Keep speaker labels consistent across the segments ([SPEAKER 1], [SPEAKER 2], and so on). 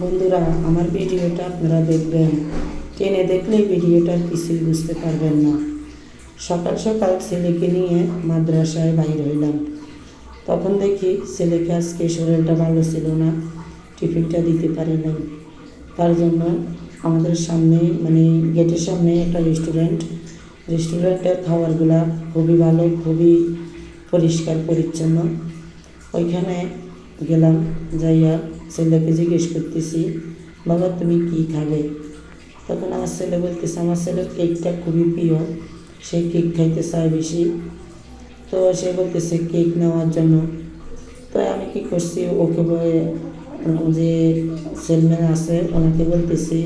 [SPEAKER 1] বন্ধুরা, আমার ভিডিওটা আপনারা দেখবেন, টেনে দেখলে ভিডিওটার কিছুই বুঝতে পারবেন না। সকাল সকাল ছেলেকে নিয়ে মাদ্রাসায় বাইর হইলাম। তখন দেখি ছেলেকে আজকে শরীরটা ভালো ছিল না, টিফিনটা দিতে পারি নাই। তার জন্য আমাদের সামনে গেটের সামনে একটা রেস্টুরেন্টের খাবারগুলা খুবই ভালো, খুবই পরিষ্কার পরিচ্ছন্ন। ওইখানে গেলাম, যাইয়া ছেলেকে জিজ্ঞেস করতেছি, বাবা তুমি কি খাবে? তখন আমার ছেলে বলতেছে আমার ছেলের কেকটা খুবই প্রিয়, সে কেক খাইতে চায় বেশি। তো সে বলতেছে কেক নেওয়ার জন্য। তো আমি কি করছি, ওকে যে সেলম্যান আছে ওনাকে বলতেছি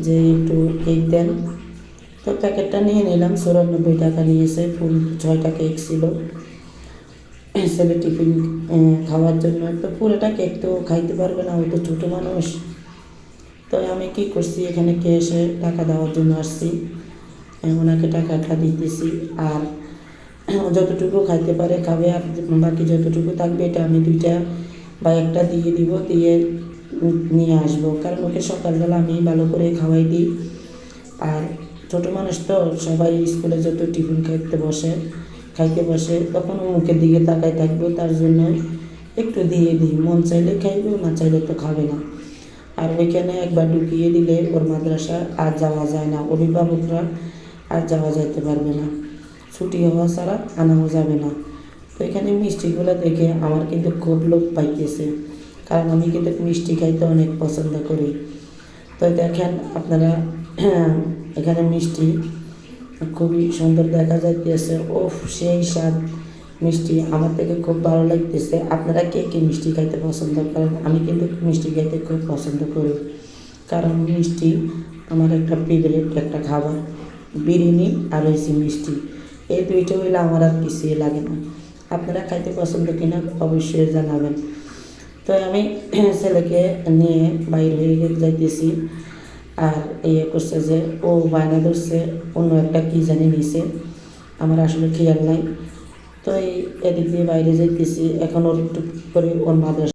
[SPEAKER 1] যে একটু কেক দেন। তো প্যাকেটটা নিয়ে নিলাম, 94 টাকা নিয়েছে, ফুল 6টা কেক ছিল ছেলে টিফিন খাওয়ার জন্য। তো পুরোটা কেক তো খাইতে পারবে না, ওই তো ছোটো মানুষ। তো আমি কি করছি, এখানে এসে টাকা দেওয়ার জন্য আসছি, ওনাকে টাকাটা দিতেছি। আর যতটুকু খাইতে পারে খাবে, আর বাকি যতটুকু থাকবে এটা আমি 2টা বা 1টা দিয়ে দিব, দিয়ে নিয়ে আসবো। কারণ ওকে সকালবেলা আমি ভালো করে খাওয়াই দিই। আর ছোটো মানুষ তো, সবাই স্কুলে যত টিফিন খাইতে বসে তখন ও মুখের দিকে তাকায় থাকবো, তার জন্য একটু দিয়ে দিই। মন চাইলে খাইবে, না চাইলে তো খাবে না। আর ওইখানে একবার ঢুকিয়ে দিলে ওর মাদ্রাসা আর যাওয়া যায় না, অভিভাবকরা আর যাওয়া যাইতে পারবে না, ছুটি হওয়া ছাড়া আনাও যাবে না। তো এখানে মিষ্টিগুলো দেখে আমার কিন্তু খুব লোভ পাইতেছে, কারণ আমি কিন্তু মিষ্টি খাইতে অনেক পছন্দ করি। তো দেখেন আপনারা, এখানে মিষ্টি খুবই সুন্দর দেখা যাইতেছে, সেই স্বাদ মিষ্টি, আমার থেকে খুব ভালো লাগতেছে। আপনারা কে কে মিষ্টি খাইতে পছন্দ করেন? আমি কিন্তু মিষ্টি খাইতে খুব পছন্দ করি, কারণ মিষ্টি আমার একটা ফেভারিট একটা খাবার। বিরিয়ানি আর হয়েছে মিষ্টি, এই 2টা হইলে আমার আর কিছুই লাগে না। আপনারা খাইতে পছন্দ কিনা অবশ্যই জানাবেন। তো আমি ছেলেকে নিয়ে বাইর হয়ে যাইতেছি, আর করছে যে ও বায়না ধরছে অন্য একটা কী জানি নিছে, আমার আসলে খেয়াল নাই। তো এদিক দিয়ে বাইরে যাইতেছি, এখন ওর একটু করে ওর মাদ্রাসা